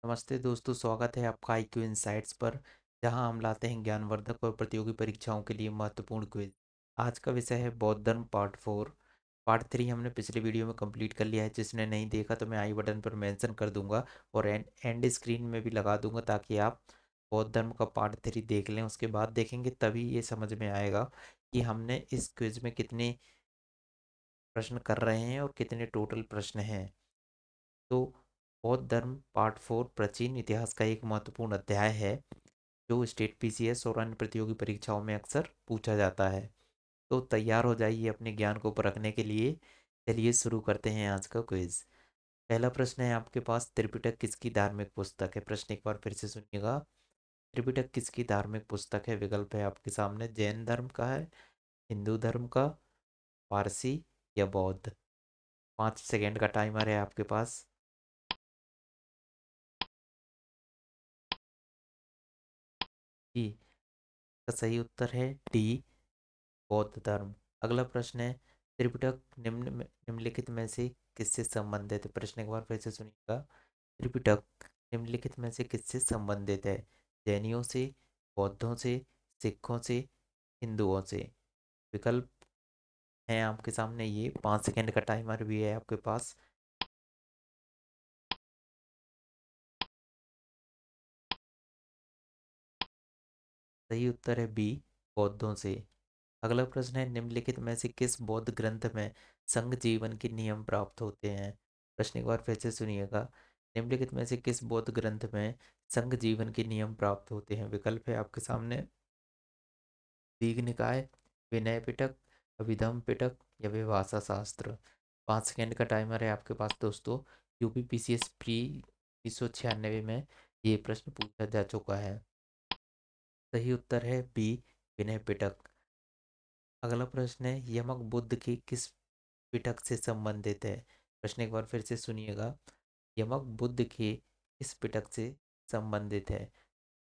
नमस्ते दोस्तों, स्वागत है आपका IQ इनसाइट्स पर, जहां हम लाते हैं ज्ञानवर्धक और प्रतियोगी परीक्षाओं के लिए महत्वपूर्ण क्विज। आज का विषय है बौद्ध धर्म पार्ट 4। पार्ट 3 हमने पिछले वीडियो में कंप्लीट कर लिया है। जिसने नहीं देखा तो मैं आई बटन पर मेंशन कर दूंगा और एंड स्क्रीन में भी लगा दूंगा, ताकि आप बौद्ध धर्म का पार्ट 3 देख लें। उसके बाद देखेंगे तभी ये समझ में आएगा कि हमने इस क्विज में कितने प्रश्न कर रहे हैं और कितने टोटल प्रश्न हैं। तो बौद्ध धर्म पार्ट 4 प्राचीन इतिहास का एक महत्वपूर्ण अध्याय है, जो स्टेट PCS और अन्य प्रतियोगी परीक्षाओं में अक्सर पूछा जाता है। तो तैयार हो जाइए अपने ज्ञान को परखने के लिए। चलिए शुरू करते हैं आज का क्विज। पहला प्रश्न है आपके पास, त्रिपिटक किसकी धार्मिक पुस्तक है? प्रश्न एक बार फिर से सुनिएगा। त्रिपिटक किसकी धार्मिक पुस्तक है? विकल्प है आपके सामने, जैन धर्म का है, हिंदू धर्म का, पारसी या बौद्ध। 5 सेकेंड का टाइमर है आपके पास। जी, का सही उत्तर है डी, बौद्ध धर्म। अगला प्रश्न है, त्रिपिटक निम्नलिखित में से किससे संबंधित है? प्रश्न एक बार फिर से सुनिएगा। त्रिपिटक निम्नलिखित में से किससे संबंधित है? जैनियों से, बौद्धों से, सिखों से, हिंदुओं से। विकल्प हैं आपके सामने ये। 5 सेकेंड का टाइमर भी है आपके पास। सही उत्तर है बी, बौद्धों से। अगला प्रश्न है, निम्नलिखित में से किस बौद्ध ग्रंथ में संघ जीवन के नियम प्राप्त होते हैं? प्रश्न एक बार फिर से सुनिएगा। निम्नलिखित में से किस बौद्ध ग्रंथ में संघ जीवन के नियम प्राप्त होते हैं? विकल्प है आपके सामने, दीघ निकाय, विनय पिटक, अभिधम पिटक या विभाषा शास्त्र। 5 सेकेंड का टाइमर है आपके पास दोस्तों। UPPCS प्री 1996 में ये प्रश्न पूछा जा चुका है। सही उत्तर है बी, विनय पिटक। अगला प्रश्न है, यमक बुद्ध की किस पिटक से संबंधित है? प्रश्न एक बार फिर से सुनिएगा। यमक बुद्ध के किस पिटक से संबंधित है?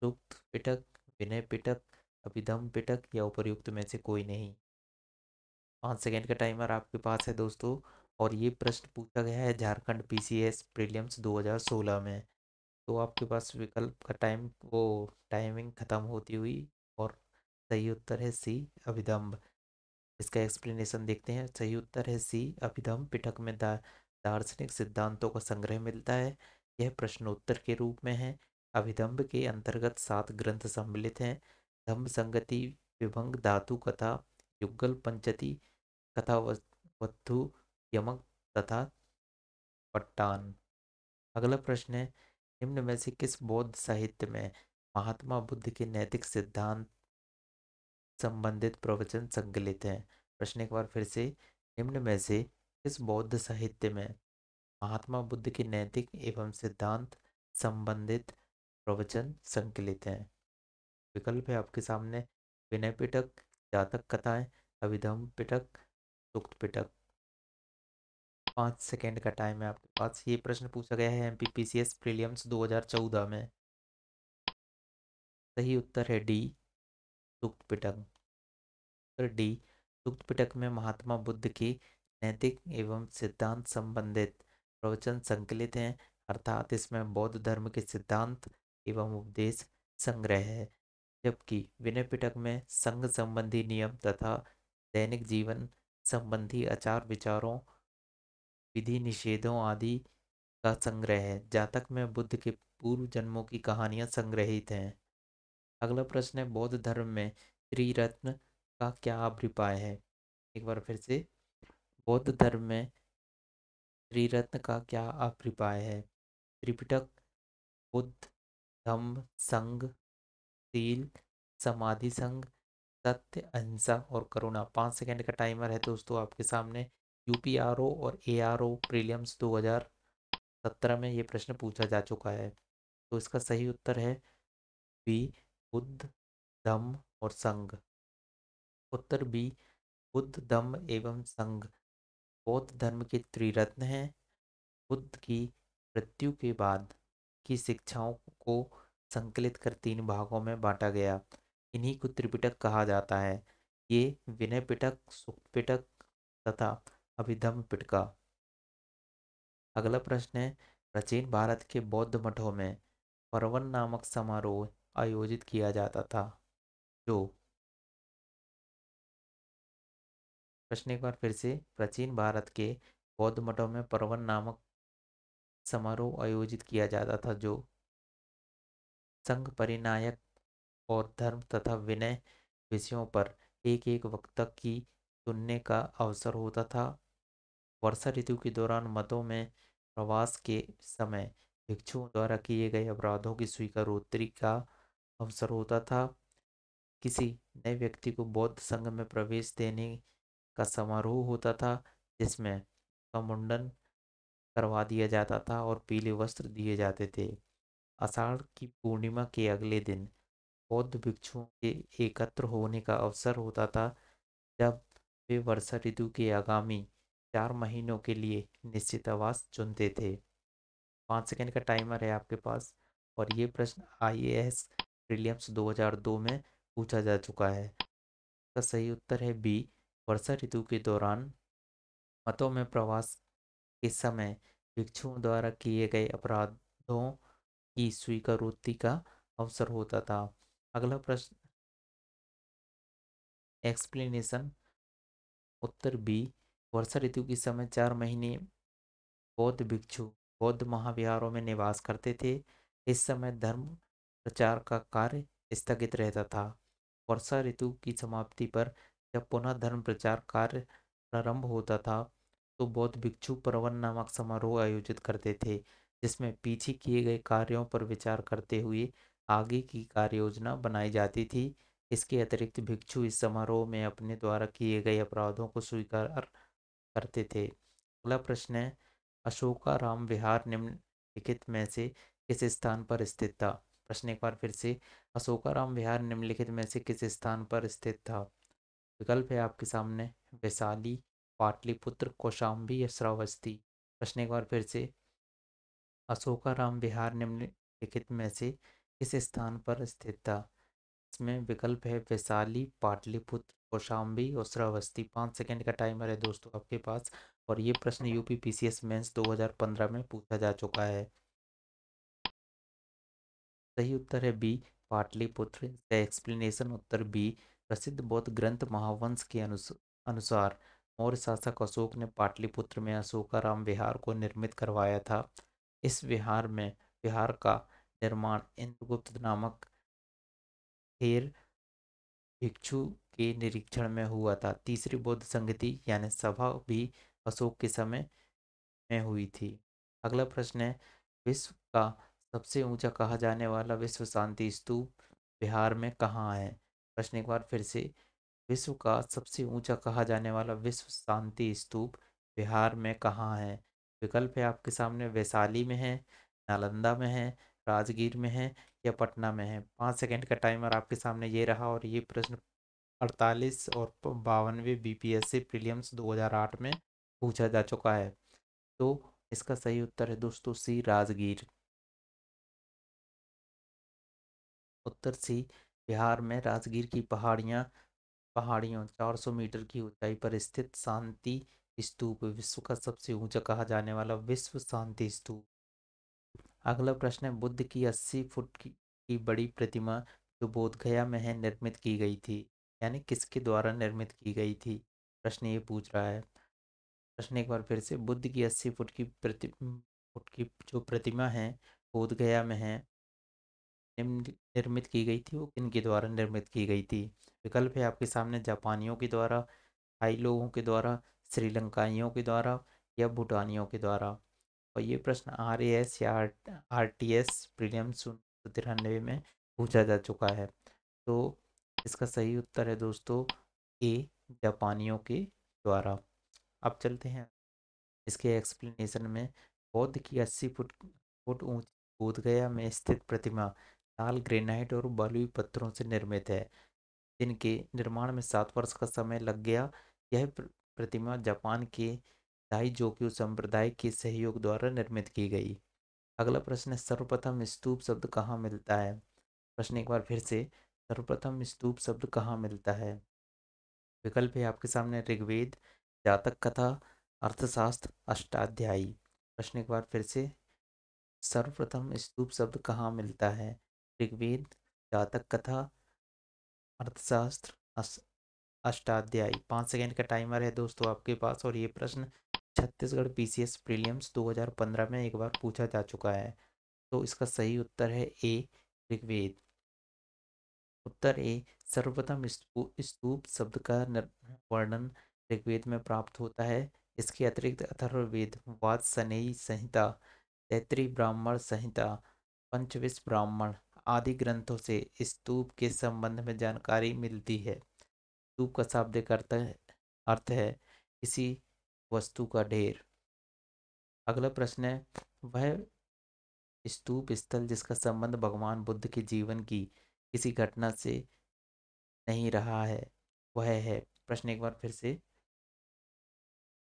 सूक्त पिटक, विनय पिटक, अभिधम पिटक या उपर्युक्त में से कोई नहीं। 5 सेकेंड का टाइमर आपके पास है दोस्तों। और ये प्रश्न पूछा गया है झारखंड PCS प्रीलिम्स 2016 में। तो आपके पास विकल्प का टाइमिंग खत्म होती हुई। और सही उत्तर है सी, अभिधम्ब। इसका एक्सप्लेनेशन देखते हैं। सही उत्तर है सी, अभिधम पिटक में दार्शनिक सिद्धांतों का संग्रह मिलता है। यह प्रश्नोत्तर के रूप में है। अभिधम्ब के अंतर्गत 7 ग्रंथ सम्मिलित हैं: धम्म संगति, विभंग, धातु कथा, युगल पंचति, कथा वत्थु, यमक तथा पट्टान। अगला प्रश्न है, निम्न में से किस बौद्ध साहित्य में महात्मा बुद्ध के नैतिक सिद्धांत संबंधित प्रवचन संकलित हैं? प्रश्न एक बार फिर से, निम्न में से किस बौद्ध साहित्य में महात्मा बुद्ध के नैतिक एवं सिद्धांत संबंधित प्रवचन संकलित हैं? विकल्प है आपके सामने, विनय पिटक, जातक कथाएं, अभिधम पिटक, सुक्त पिटक। 5 सेकेंड का टाइम है आपके पास। ये प्रश्न पूछा गया है MPPCS प्रीलिम्स 2014 में। सही उत्तर है डी, सुक्त पिटक। उत्तर डी, सुक्त पिटक में महात्मा बुद्ध की नैतिक एवं सिद्धांत संबंधित प्रवचन संकलित हैं, अर्थात इसमें बौद्ध धर्म के सिद्धांत एवं उपदेश संग्रह है। जबकि विनय पिटक में संघ संबंधी नियम तथा दैनिक जीवन संबंधी आचार विचारों, विधि निषेधों आदि का संग्रह है। जातक में बुद्ध के पूर्व जन्मों की कहानियां संग्रहित हैं। अगला प्रश्न है, बौद्ध धर्म में त्रिरत्न का क्या अभिप्राय है? एक बार फिर से, बौद्ध धर्म में त्रिरत्न का क्या अभिप्राय है? त्रिपिटक, बुद्ध, धम्म, संघ, शील, समाधि संघ, सत्य, अहिंसा और करुणा। 5 सेकेंड का टाइमर है दोस्तों आपके सामने। UPRO और ARO प्रीलिम्स 2017 में ये प्रश्न पूछा जा चुका है। तो इसका सही उत्तर है बी, बुद्ध, धम्म और संघ। उत्तर बी, बुद्ध, धम्म एवं संघ बौद्ध धर्म के त्रिरत्न हैं। बुद्ध की मृत्यु के बाद की शिक्षाओं को संकलित कर 3 भागों में बांटा गया। इन्हीं को त्रिपिटक कहा जाता है। ये विनय पिटक, सुक्त पिटक तथा अभिधम्म पिटका। अगला प्रश्न है, प्राचीन भारत के बौद्ध मठों में परवन नामक समारोह आयोजित किया जाता था जो। प्रश्न एक बार फिर से। प्राचीन भारत के बौद्ध मठों में परवन नामक समारोह आयोजित किया जाता था जो संघ परिनायक और धर्म तथा विनय विषयों पर एक एक वक्ता की सुनने का अवसर होता था। वर्षा ऋतु के दौरान मतों में प्रवास के समय भिक्षुओं द्वारा किए गए अपराधों की स्वीकारोक्ति का अवसर होता था। किसी नए व्यक्ति को बौद्ध संघ में प्रवेश देने का समारोह होता था जिसमें उसका मुंडन करवा दिया जाता था और पीले वस्त्र दिए जाते थे। आषाढ़ की पूर्णिमा के अगले दिन बौद्ध भिक्षुओं के एकत्र होने का अवसर होता था जब वे वर्षा ऋतु के आगामी 4 महीनों के लिए निश्चित आवास चुनते थे। 5 सेकंड का टाइमर है आपके पास और ये प्रश्न आईएएस प्रीलिम्स 2002 में पूछा जा चुका है। इसका सही उत्तर है बी। वर्षा ऋतु के दौरान मतों में प्रवास के समय भिक्षुओं द्वारा किए गए अपराधों की स्वीकारोक्ति का अवसर होता था। अगला प्रश्न एक्सप्लेनेशन। उत्तर बी। वर्षा ऋतु के समय 4 महीने बौद्ध भिक्षु बौद्ध महाविहारों में निवास करते थे। इस समय धर्म प्रचार का कार्य स्थगित रहता था। वर्षा ऋतु की समाप्ति पर जब पुनः धर्म प्रचार कार्य प्रारंभ होता था तो बौद्ध भिक्षु परवन नामक समारोह आयोजित करते थे जिसमें पीछे किए गए कार्यों पर विचार करते हुए आगे की कार्य योजना बनाई जाती थी। इसके अतिरिक्त भिक्षु इस समारोह में अपने द्वारा किए गए अपराधों को स्वीकार करते थे। अगला प्रश्न है अशोकाराम विहार निम्नलिखित में से किस स्थान पर स्थित था। प्रश्न एक बार फिर से। अशोकाराम विहार निम्नलिखित में से किस स्थान पर स्थित था। विकल्प है आपके सामने वैशाली, पाटलिपुत्र, कौशाम्बी या श्रावस्ती। प्रश्न एक बार फिर से। अशोकाराम विहार निम्नलिखित में से किस स्थान पर स्थित था। इसमें विकल्प है वैशाली, पाटलिपुत्र, कौशाम्बी और श्रावस्ती। 5 सेकंड का टाइमर है दोस्तों आपके पास और ये प्रश्न यूपी पीसीएस मेंस 2015 में पूछा जा चुका है। सही उत्तर है बी पाटलिपुत्र। इसका एक्सप्लेनेशन उत्तर बी। प्रसिद्ध बौद्ध ग्रंथ महावंश के अनुसार मौर्य शासक अशोक ने पाटलिपुत्र में अशोकाराम विहार को निर्मित करवाया था। इस विहार का निर्माण इंद्रगुप्त नामक हेर भिक्षु के निरीक्षण में हुआ था। तीसरी बौद्ध संगति यानी सभा भी अशोक के समय में हुई थी। अगला प्रश्न है विश्व का सबसे ऊंचा कहा जाने वाला विश्व शांति स्तूप बिहार में कहाँ है। प्रश्न एक बार फिर से। विश्व का सबसे ऊंचा कहा जाने वाला विश्व शांति स्तूप बिहार में कहाँ है। विकल्प है आपके सामने वैशाली में है, नालंदा में है, राजगीर में है या पटना में है। 5 सेकंड का टाइमर आपके सामने ये रहा और ये प्रश्न 48 और 52वें बीपीएससी प्रीलिम्स 2008 में पूछा जा चुका है। तो इसका सही उत्तर है दोस्तों सी राजगीर। उत्तर सी बिहार में राजगीर की पहाड़ियों 400 मीटर की ऊंचाई पर स्थित शांति स्तूप विश्व का सबसे ऊंचा कहा जाने वाला विश्व शांति स्तूप। अगला प्रश्न है बुद्ध की 80 फुट की बड़ी प्रतिमा जो बोध गया में है निर्मित की गई थी यानी किसके द्वारा निर्मित की गई थी। प्रश्न ये पूछ रहा है। प्रश्न एक बार फिर से। बुद्ध की 80 फुट की फुट की जो प्रतिमा है बोध गया में है निर्मित की गई थी वो किनके द्वारा निर्मित की गई थी। विकल्प है आपके सामने जापानियों के द्वारा, थाई लोगों के द्वारा, श्रीलंकाइयों के द्वारा या भूटानियों के द्वारा। और ये प्रश्न RAS या RTS प्रीलिम्स 93 में पूछा जा चुका है। तो इसका सही उत्तर है दोस्तों ए जापानियों के द्वारा। अब चलते हैं इसके एक्सप्लेनेशन में। बौद्ध की 80 फुट फुट ऊंची बोधगया में स्थित प्रतिमा लाल ग्रेनाइट और बलुई पत्थरों से निर्मित है जिनके निर्माण में 7 वर्ष का समय लग गया। यह प्रतिमा जापान के दाइजोक्यू संप्रदाय के सहयोग द्वारा निर्मित की गई। अगला प्रश्न है सर्वप्रथम स्तूप शब्द कहाँ मिलता है। प्रश्न एक बार फिर से। सर्वप्रथम स्तूप शब्द कहाँ मिलता है। विकल्प है आपके सामने ऋग्वेद, जातक कथा, अर्थशास्त्र, अष्टाध्यायी। प्रश्न एक बार फिर से। सर्वप्रथम स्तूप शब्द कहाँ मिलता है? ऋग्वेद, जातक कथा, अर्थशास्त्र, अष्टाध्यायी। 5 सेकेंड का टाइमर है दोस्तों आपके पास, और ये प्रश्न छत्तीसगढ़ पीसीएस प्रीलिम्स 2015 में एक बार पूछा जा चुका है। तो इसका सही उत्तर है ए, ऋग्वेद। उत्तर ए, सर्वप्रथम स्तूप शब्द का वर्णन ऋग्वेद में प्राप्त होता है। इसके अतिरिक्त अथर्ववेद, वाजसनेयी संहिता, तैत्तिरीय ब्राह्मण संहिता, पंचविंश ब्राह्मण आदि ग्रंथों से स्तूप के संबंध में जानकारी मिलती है। स्तूप का शाब्दिक अर्थ है किसी वस्तु का ढेर। अगला प्रश्न है, वह स्तूप स्थल जिसका संबंध भगवान बुद्ध के जीवन की किसी घटना से नहीं रहा है, वह है। प्रश्न एक बार फिर से,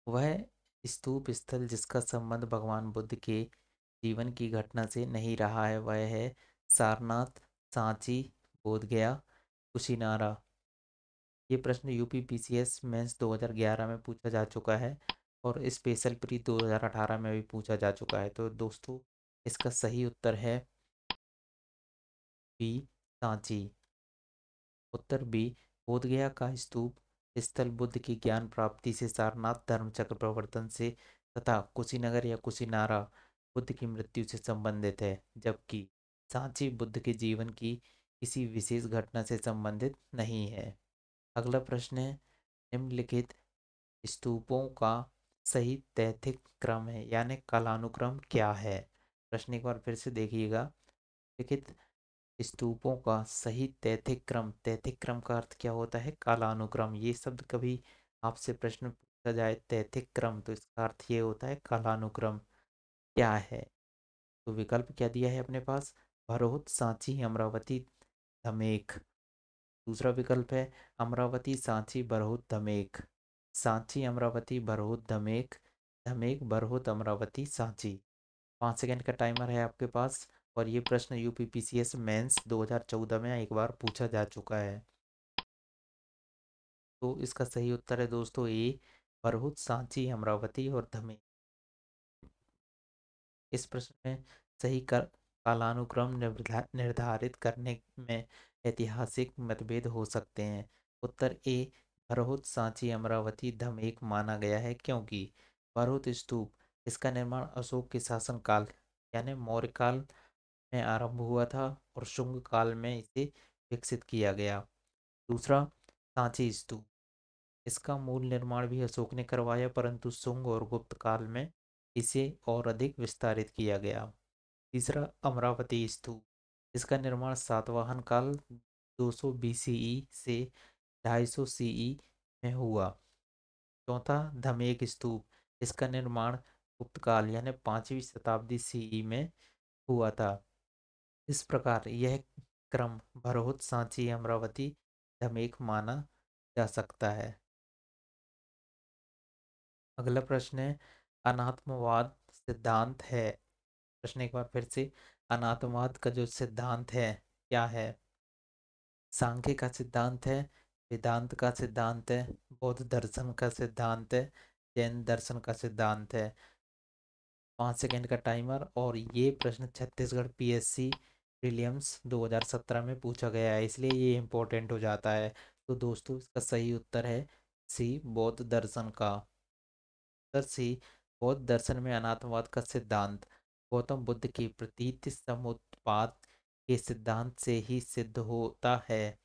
वह स्तूप स्थल जिसका संबंध भगवान बुद्ध के जीवन की घटना से नहीं रहा है, वह है सारनाथ, सांची, बोधगया, कुशीनारा। ये प्रश्न यूपी पीसीएस मेंस 2011 में पूछा जा चुका है, और स्पेशल प्री 2018 में भी पूछा जा चुका है। तो दोस्तों इसका सही उत्तर है बी, सांची। उत्तर बी, बोधगया का स्तूप स्थल बुद्ध की ज्ञान प्राप्ति से, सारनाथ धर्म चक्र प्रवर्तन से तथा कुशीनगर या कुशीनारा बुद्ध की मृत्यु से संबंधित है, जबकि सांची बुद्ध के जीवन की किसी विशेष घटना से संबंधित नहीं है। अगला प्रश्न है, निम्नलिखित स्तूपों का सही तैथिक क्रम है यानी कालानुक्रम क्या है? प्रश्न एक बार फिर से देखिएगा। लिखित स्तूपों का सही तैथिक क्रम का अर्थ क्या होता है? कालानुक्रम। ये शब्द कभी आपसे प्रश्न पूछा जाए तैथिक क्रम, तो इसका अर्थ ये होता है कालानुक्रम। क्या है? तो विकल्प क्या दिया है अपने पास? भरोत, सांची, अमरावती, धमेख। दूसरा विकल्प है अमरावती, सांची, बरहुत, धमेख। सांची, अमरावती, बरहुत, धमेख, धमेख, बरहुत, अमरावती, सांची। 5 सेकेंड का टाइमर है आपके पास, और ये प्रश्न यूपी पीसीएस मेंस 2014 में एक बार पूछा जा चुका है। तो इसका सही उत्तर है दोस्तों ए, बरहुत, सांची, अमरावती और धमेख। इस प्रश्न में सही कालानुक्रम निर्धारित करने में ऐतिहासिक मतभेद हो सकते हैं। उत्तर ए, भरहुत, सांची, अमरावती, धमेख माना गया है, क्योंकि भरहुत स्तूप इसका निर्माण अशोक के शासनकाल यानी मौर्य काल में आरंभ हुआ था, और शुंग काल में इसे विकसित किया गया। दूसरा, सांची स्तूप, इसका मूल निर्माण भी अशोक ने करवाया, परंतु शुंग और गुप्त काल में इसे और अधिक विस्तारित किया गया। तीसरा, अमरावती स्तूप, इसका निर्माण सातवाहन काल 200 बीसीई से 250 सीई में हुआ। चौथा, धमेक स्तूप, इसका निर्माण गुप्त काल यानी 5वीं शताब्दी सीई में हुआ था। इस प्रकार यह क्रम भरहुत, सांची, अमरावती, धमेख माना जा सकता है। अगला प्रश्न है, अनात्मवाद सिद्धांत है। प्रश्न एक बार फिर से, अनात्मवाद का जो सिद्धांत है क्या है? सांख्य का सिद्धांत है, वेदांत का सिद्धांत है, बौद्ध दर्शन का सिद्धांत है, जैन दर्शन का सिद्धांत है। 5 सेकेंड का टाइमर, और ये प्रश्न छत्तीसगढ़ पीएससी प्रीलिम्स 2017 में पूछा गया है, इसलिए ये इम्पोर्टेंट हो जाता है। तो दोस्तों इसका सही उत्तर है सी, बौद्ध दर्शन का। उत्तर सी, बौद्ध दर्शन में अनात्मवाद का सिद्धांत गौतम बुद्ध की प्रतीति समुत्पाद के सिद्धांत से ही सिद्ध होता है।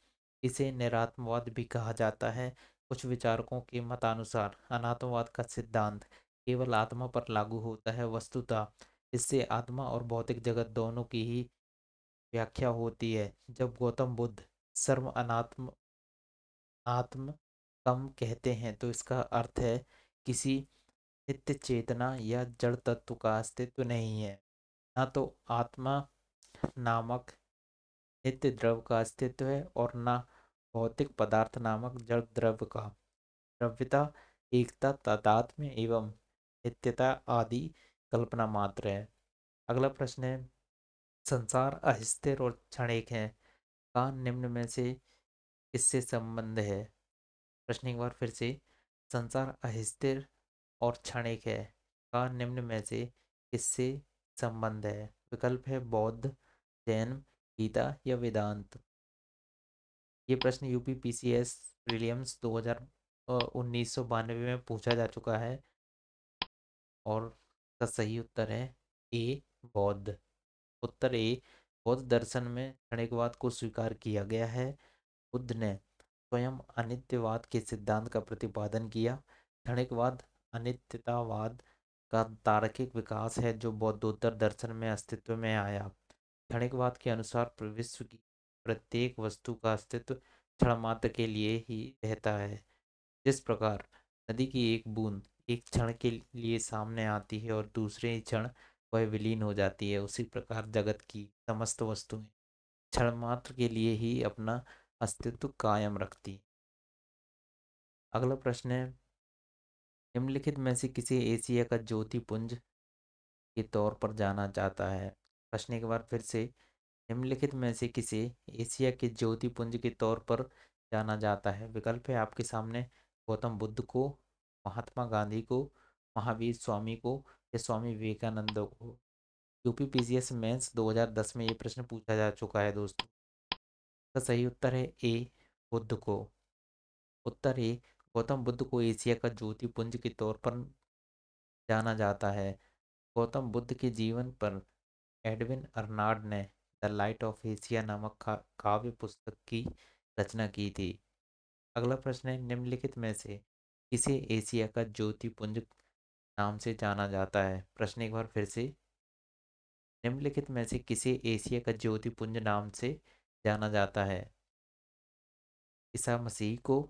इसे निरात्मवाद भी कहा जाता है। कुछ विचारकों के मतानुसार अनात्मवाद का सिद्धांत केवल आत्मा पर लागू होता है, वस्तुतः इससे आत्मा और भौतिक जगत दोनों की ही व्याख्या होती है। जब गौतम बुद्ध सर्व अनात्म आत्म कम कहते हैं, तो इसका अर्थ है किसी नित्य चेतना या जड़ तत्व का अस्तित्व नहीं है, ना तो आत्मा नामक नित्य द्रव्य का अस्तित्व है, और ना भौतिक पदार्थ नामक जड़ द्रव्य का। द्रव्यता, एकता, तादात्म्य एवं नित्यता आदि कल्पना मात्र है। अगला प्रश्न है, संसार अस्थिर और क्षणिक है का निम्न में से किससे संबंध है? प्रश्न एक बार फिर से, संसार अस्थिर और क्षणिक है का निम्न में से किससे संबंध है? विकल्प है बौद्ध, जैन, गीता या वेदांत। ये प्रश्न यूपी पीसीएस प्रीलिम्स 1992 में पूछा जा चुका है और इसका सही उत्तर है ए, बौद्ध। उत्तर ए, बौद्ध दर्शन में क्षणिकवाद को स्वीकार किया गया है। बुद्ध ने स्वयं अनित्यवाद के सिद्धांत का प्रतिपादन किया। क्षणिकवाद अनित्यतावाद का तार्किक विकास है जो बौद्धोत्तर दर्शन में अस्तित्व में आया। क्षणिकवाद के अनुसार विश्व की प्रत्येक वस्तु का अस्तित्व क्षण मात्र के लिए ही रहता है। जिस प्रकार नदी की एक बूंद एक क्षण के लिए सामने आती है और दूसरे ही क्षण वह विलीन हो जाती है, उसी प्रकार जगत की समस्त वस्तुएं क्षण मात्र के लिए ही अपना अस्तित्व कायम रखती हैं। अगला प्रश्न है, निम्नलिखित में से किसी एशिया का ज्योतिपुंज के तौर पर जाना जाता है। प्रश्न एक बार फिर से, निम्नलिखित में से किसे एशिया के ज्योतिपुंज के तौर पर जाना जाता है। विकल्प है आपके सामने, गौतम बुद्ध को, महात्मा गांधी को, महावीर स्वामी को या स्वामी विवेकानंद को। यूपी पीसीएस मेंस 2010 में ये प्रश्न पूछा जा चुका है दोस्तों। इसका सही उत्तर है ए, बुद्ध को। उत्तर ए, गौतम बुद्ध को एशिया का ज्योतिपुंज के तौर पर जाना जाता है। गौतम बुद्ध के जीवन पर एडविन अर्नाल्ड ने द लाइट ऑफ एशिया नामक काव्य पुस्तक की रचना की थी। अगला प्रश्न है, निम्नलिखित में से किसे एशिया का ज्योतिपुंज नाम से जाना जाता है। प्रश्न एक बार फिर से, निम्नलिखित में से किसे एशिया का ज्योतिपुंज नाम से जाना जाता है। ईसा मसीह को,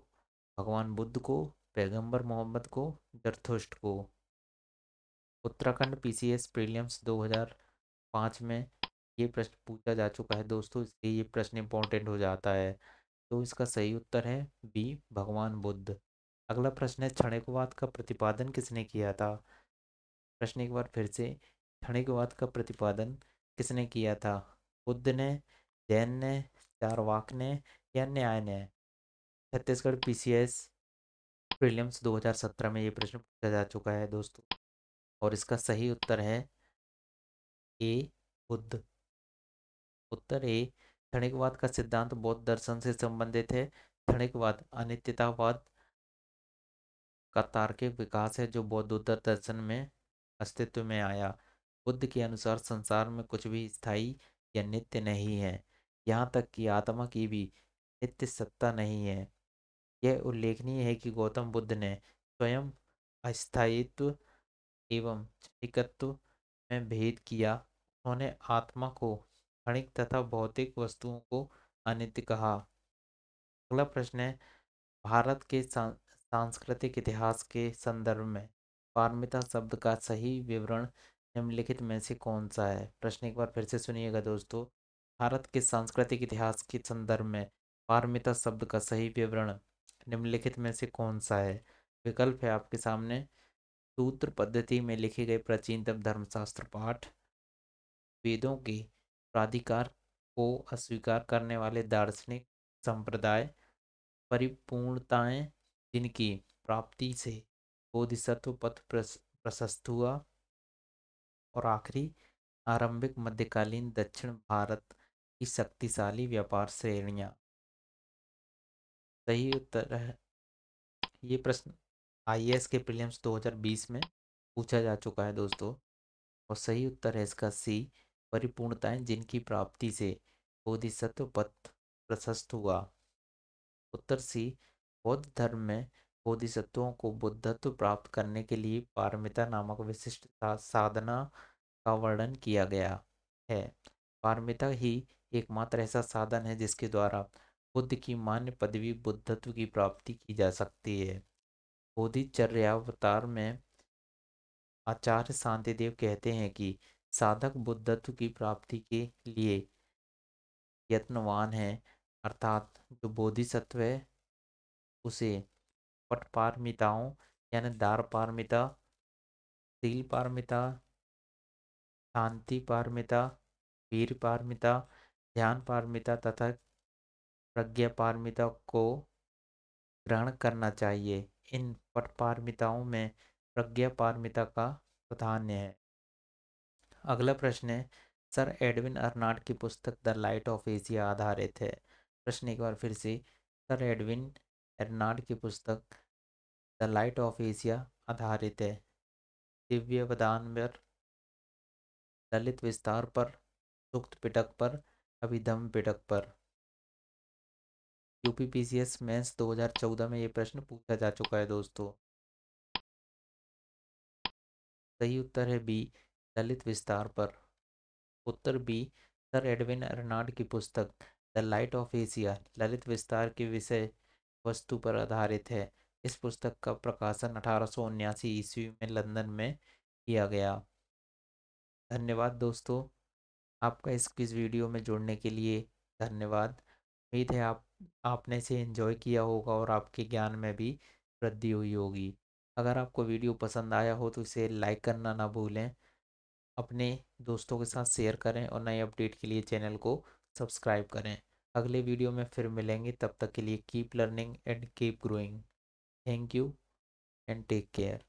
भगवान बुद्ध को, पैगंबर मोहम्मद को, जरथुस्ट को। उत्तराखंड पीसीएस प्रीलिम्स 2005 में ये प्रश्न पूछा जा चुका है दोस्तों, इसलिए ये प्रश्न इंपॉर्टेंट हो जाता है। तो इसका सही उत्तर है बी, भगवान बुद्ध। अगला प्रश्न है, क्षणिकवाद का प्रतिपादन किसने किया था। प्रश्न एक बार फिर से, क्षणिकवाद का प्रतिपादन किसने किया था। बुद्ध ने, जैन ने, चारवाक ने या न्याय ने। छत्तीसगढ़ पीसीएस प्रीलिम्स 2017 में ये प्रश्न पूछा जा चुका है दोस्तों और इसका सही उत्तर है ए, बुद्ध। उत्तर ए, क्षणिकवाद का सिद्धांत बौद्ध दर्शन से संबंधित है। क्षणिकवाद अनित्यतावाद का तार्किक विकास है जो बौद्धोत्तर दर्शन में अस्तित्व में आया। बुद्ध के अनुसार संसार में कुछ भी स्थायी या नित्य नहीं है, यहाँ तक कि आत्मा की भी नित्य सत्ता नहीं है। यह उल्लेखनीय है कि गौतम बुद्ध ने स्वयं अस्थायित्व एवं क्षणिकत्व में भेद किया। उन्होंने आत्मा को क्षणिक तथा भौतिक वस्तुओं को अनित्य कहा। अगला प्रश्न है, भारत के सांस्कृतिक इतिहास के संदर्भ में पारमिता शब्द का सही विवरण निम्नलिखित में से कौन सा है। प्रश्न एक बार फिर से सुनिएगा दोस्तों, भारत के सांस्कृतिक इतिहास के संदर्भ में पारमिता शब्द का सही विवरण निम्नलिखित में से कौन सा है। विकल्प है आपके सामने, सूत्र पद्धति में लिखे गए प्राचीनतम धर्मशास्त्र पाठ, वेदों के प्राधिकार को अस्वीकार करने वाले दार्शनिक संप्रदाय, परिपूर्णताएं जिनकी प्राप्ति से बोधिसत्व पथ प्रशस्त हुआ, और आखिरी आरंभिक मध्यकालीन दक्षिण भारत की शक्तिशाली व्यापार श्रेणियां। सही उत्तर है, ये प्रश्न आईएएस के प्रीलिम्स 2020 में पूछा जा चुका है दोस्तों और सही उत्तर है इसका सी, परिपूर्णताएं जिनकी प्राप्ति से बोधिसत्व पथ प्रशस्त हुआ। उत्तर सी, बौद्ध धर्म में बोधिसत्वों को बुद्धत्व प्राप्त करने के लिए पारमिता नामक विशिष्ट साधना का वर्णन किया गया है। पारमिता ही एकमात्र ऐसा साधन है जिसके द्वारा बुद्ध की मान्य पदवी बुद्धत्व की प्राप्ति की जा सकती है। बोधिचर्यावतार में आचार्य शांतिदेव कहते हैं कि साधक बुद्धत्व की प्राप्ति के लिए यत्नवान है, अर्थात जो बोधिसत्व है उसे पटपारमिताओं यानी दार पारमिता, शील पारमिता, शांति पारमिता, वीर पारमिता, ध्यान पारमिता तथा प्रज्ञा पारमिता को ग्रहण करना चाहिए। इन पटपारमिताओं में प्रज्ञा पारमिता का प्राधान्य है। अगला प्रश्न है, सर एडविन अर्नाल्ड की पुस्तक द लाइट ऑफ एशिया आधारित है? प्रश्न एक बार फिर से। सर एडविन अर्नाल्ड की पुस्तक द लाइट ऑफ एशिया आधारित है। दिव्य वदान पर, ललित विस्तार पर, सुक्त पिटक पर, अभिधम पिटक पर? यूपीपीसीएस मेंस 2014 में ये प्रश्न पूछा जा चुका है दोस्तों। सही उत्तर है बी, ललित विस्तार पर। उत्तर बी, सर एडविन अर्नाल्ड की पुस्तक the light of Asia Lalit विस्तार के विषय वस्तु पर आधारित है। इस पुस्तक का प्रकाशन 1879 ईस्वी में लंदन में किया गया। धन्यवाद दोस्तों, आपका इस क्विज वीडियो में जुड़ने के लिए धन्यवाद। उम्मीद है आपने इसे एंजॉय किया होगा और आपके ज्ञान में भी वृद्धि हुई होगी। अगर आपको वीडियो पसंद आया हो तो इसे लाइक करना ना भूलें, अपने दोस्तों के साथ शेयर करें और नए अपडेट के लिए चैनल को सब्सक्राइब करें। अगले वीडियो में फिर मिलेंगे, तब तक के लिए keep learning and keep growing. Thank you and take care.